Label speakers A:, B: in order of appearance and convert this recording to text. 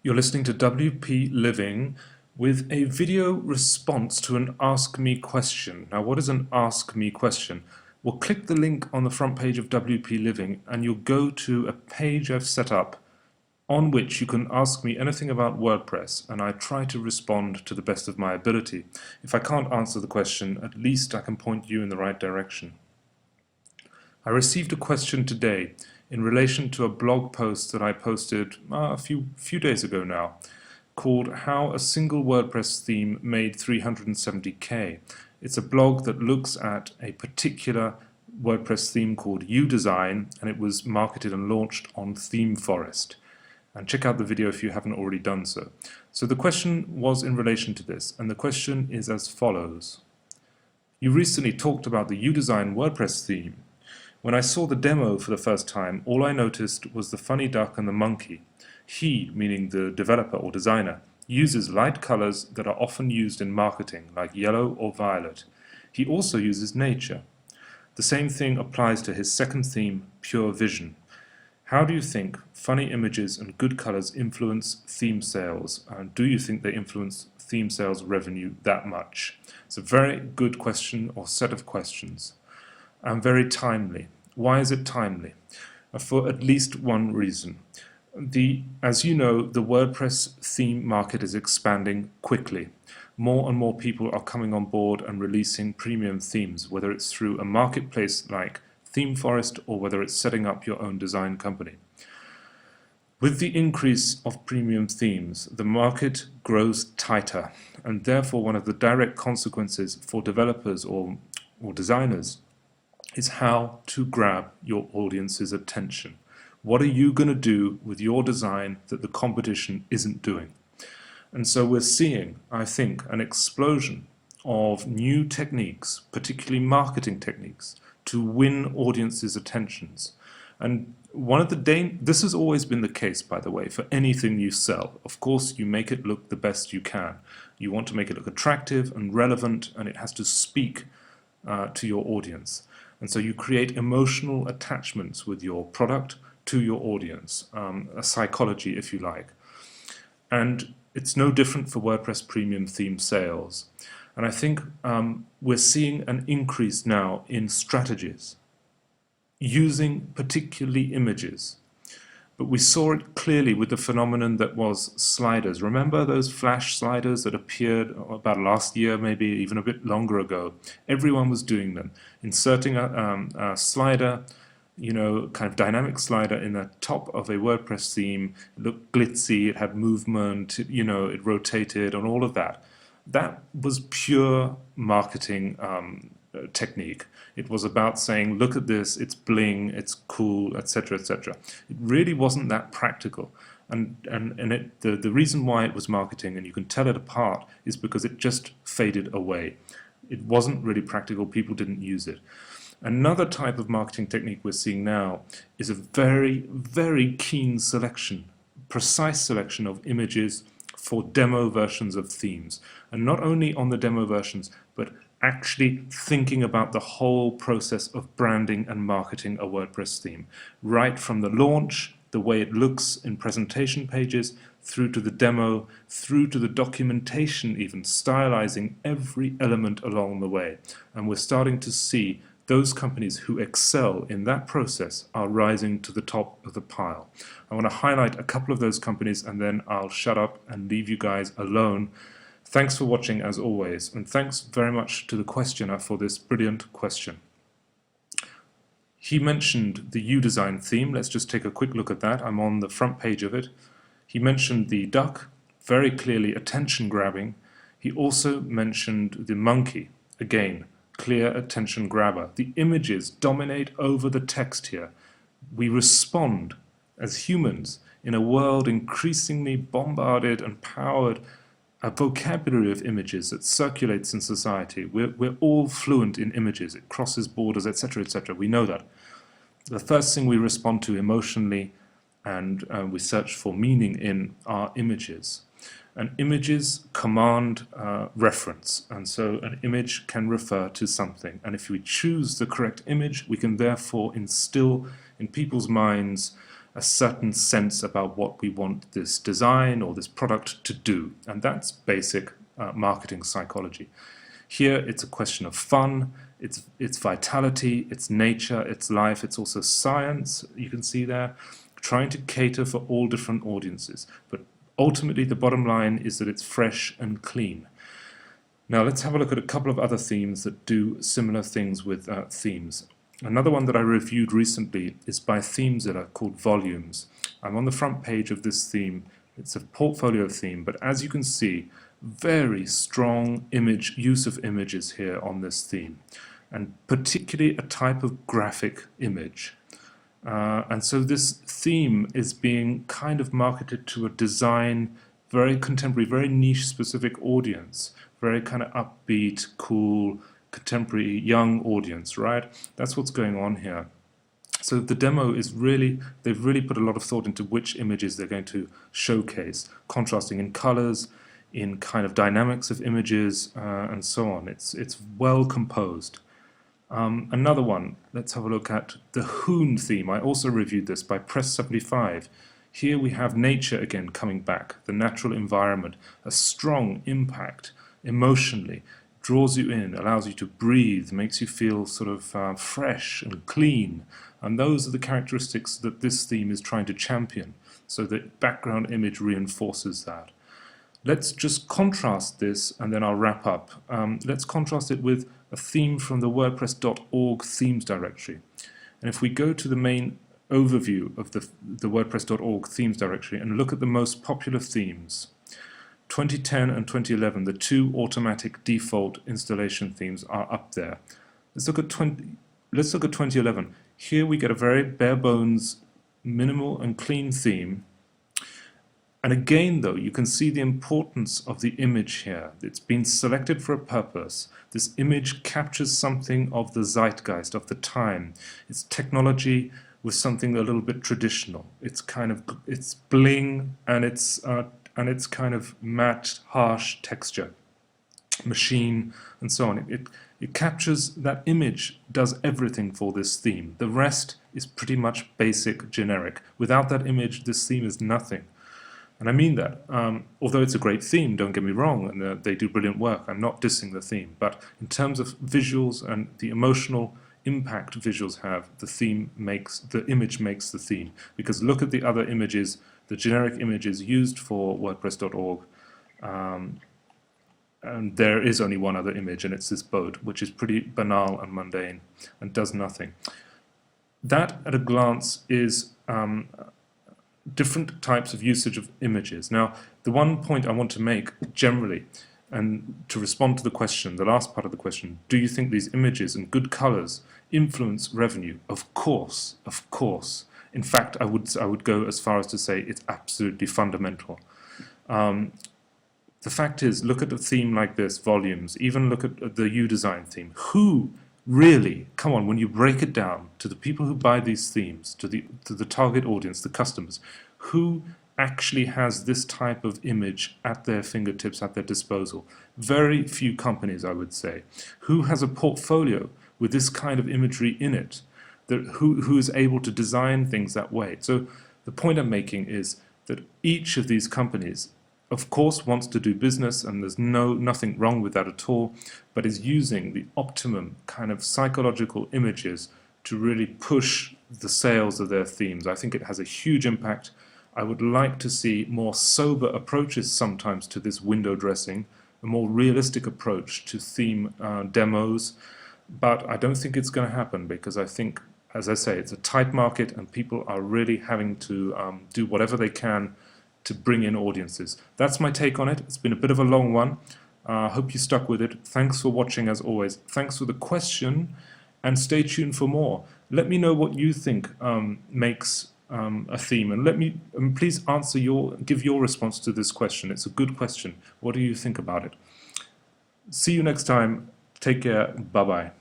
A: You're listening to WP Living with a video response to an Ask Me question. Now, what is an Ask Me question? Well, click the link on the front page of WP Living and you'll go to a page I've set up on which you can ask me anything about WordPress, and I try to respond to the best of my ability. If I can't answer the question, at least I can point you in the right direction. I received a question today in relation to a blog post that I posted a few days ago now, called How a Single WordPress Theme Made 370k. It's a blog that looks at a particular WordPress theme called UDesign, and it was marketed and launched on ThemeForest. And check out the video if you haven't already done so. So the question was in relation to this, and the question is as follows. You recently talked about the UDesign WordPress theme. When I saw the demo for the first time, all I noticed was the funny duck and the monkey. He, meaning the developer or designer, uses light colors that are often used in marketing, like yellow or violet. He also uses nature. The same thing applies to his second theme, Pure Vision. How do you think funny images and good colors influence theme sales? And do you think they influence theme sales revenue that much? It's a very good question or set of questions, and very timely. Why is it timely? For at least one reason. As you know, the WordPress theme market is expanding quickly. More and more people are coming on board and releasing premium themes, whether it's through a marketplace like ThemeForest or whether it's setting up your own design company. With the increase of premium themes, the market grows tighter, and therefore one of the direct consequences for developers or designers is how to grab your audience's attention. What are you going to do with your design that the competition isn't doing? And so we're seeing, I think, an explosion of new techniques, particularly marketing techniques, to win audiences' attentions. And this has always been the case, by the way, for anything you sell. Of course, you make it look the best you can. You want to make it look attractive and relevant, and it has to speak to your audience. And so you create emotional attachments with your product to your audience, a psychology, if you like. And it's no different for WordPress premium theme sales. And I think we're seeing an increase now in strategies using particularly images. But we saw it clearly with the phenomenon that was sliders. Remember those flash sliders that appeared about last year, maybe even a bit longer ago? Everyone was doing them, inserting a slider, kind of dynamic slider in the top of a WordPress theme. It looked glitzy, it had movement, it rotated and all of that. That was pure marketing technique. It was about saying, look at this, it's bling, it's cool, etc., etc. It really wasn't that practical. And the reason why it was marketing, and you can tell it apart, is because it just faded away. It wasn't really practical, people didn't use it. Another type of marketing technique we're seeing now is a very, very keen selection, precise selection of images for demo versions of themes. And not only on the demo versions, but actually thinking about the whole process of branding and marketing a WordPress theme. Right from the launch, the way it looks in presentation pages, through to the demo, through to the documentation, even stylizing every element along the way. And we're starting to see those companies who excel in that process are rising to the top of the pile. I want to highlight a couple of those companies and then I'll shut up and leave you guys alone. Thanks for watching as always, and thanks very much to the questioner for this brilliant question. He mentioned the UDesign theme. Let's just take a quick look at that. I'm on the front page of it. He mentioned the duck, very clearly attention grabbing. He also mentioned the monkey, again, clear attention grabber. The images dominate over the text here. We respond as humans in a world increasingly bombarded and powered, a vocabulary of images that circulates in society. We're all fluent in images. It crosses borders, etc., etc. We know that. The first thing we respond to emotionally and we search for meaning in are images. And images command reference, and so an image can refer to something. And if we choose the correct image, we can therefore instill in people's minds a certain sense about what we want this design or this product to do. And that's basic marketing psychology. Here it's a question of fun, it's vitality, it's nature, it's life, it's also science, you can see there, trying to cater for all different audiences. But ultimately the bottom line is that it's fresh and clean. Now let's have a look at a couple of other themes that do similar things with themes. Another one that I reviewed recently is by themes that are called volumes. I'm on the front page of this theme. It's a portfolio theme, but as you can see, very strong use of images here on this theme, and particularly a type of graphic image. And so this theme is being kind of marketed to a design, very contemporary, very niche specific audience, very kind of upbeat, cool, contemporary, young audience, right? That's what's going on here. So the demo is really, they've really put a lot of thought into which images they're going to showcase, contrasting in colors, in kind of dynamics of images, and so on. It's well composed. Another one, let's have a look at the Hoon theme. I also reviewed this by Press 75. Here we have nature again coming back, the natural environment, a strong impact emotionally, draws you in, allows you to breathe, makes you feel sort of fresh and clean. And those are the characteristics that this theme is trying to champion. So the background image reinforces that. Let's just contrast this and then I'll wrap up. Let's contrast it with a theme from the WordPress.org themes directory. And if we go to the main overview of the WordPress.org themes directory and look at the most popular themes, 2010 and 2011, the two automatic default installation themes are up there. Let's look at 2011. Here we get a very bare bones, minimal and clean theme. And again, though, you can see the importance of the image here. It's been selected for a purpose. This image captures something of the zeitgeist of the time. It's technology with something a little bit traditional. It's bling and it's kind of matte, harsh texture, machine, and so on. It captures that image, does everything for this theme. The rest is pretty much basic, generic. Without that image, this theme is nothing. And I mean that. Although it's a great theme, don't get me wrong, and they do brilliant work. I'm not dissing the theme, but in terms of visuals and the emotional impact visuals have, the image makes the theme. Because look at the other images, the generic images used for WordPress.org, and there is only one other image, and it's this boat, which is pretty banal and mundane and does nothing. That, at a glance, is different types of usage of images. Now, the one point I want to make generally, and to respond to the question, the last part of the question, do you think these images and good colors influence revenue? Of course, of course. In fact, I would go as far as to say it's absolutely fundamental. The fact is, look at a theme like this, volumes, even look at the UDesign theme. Who really, come on, when you break it down to the people who buy these themes, to the target audience, the customers, who actually has this type of image at their fingertips, at their disposal? Very few companies, I would say. Who has a portfolio with this kind of imagery in it? Who is able to design things that way? So the point I'm making is that each of these companies, of course, wants to do business, and there's nothing wrong with that at all, but is using the optimum kind of psychological images to really push the sales of their themes. I think it has a huge impact. I would like to see more sober approaches sometimes to this window dressing, a more realistic approach to theme demos, but I don't think it's going to happen because I think, as I say, it's a tight market and people are really having to do whatever they can to bring in audiences. That's my take on it. It's been a bit of a long one. I hope you stuck with it. Thanks for watching as always. Thanks for the question, and stay tuned for more. Let me know what you think makes a theme, and please give your response to this question. It's a good question. What do you think about it? See you next time. Take care. Bye-bye.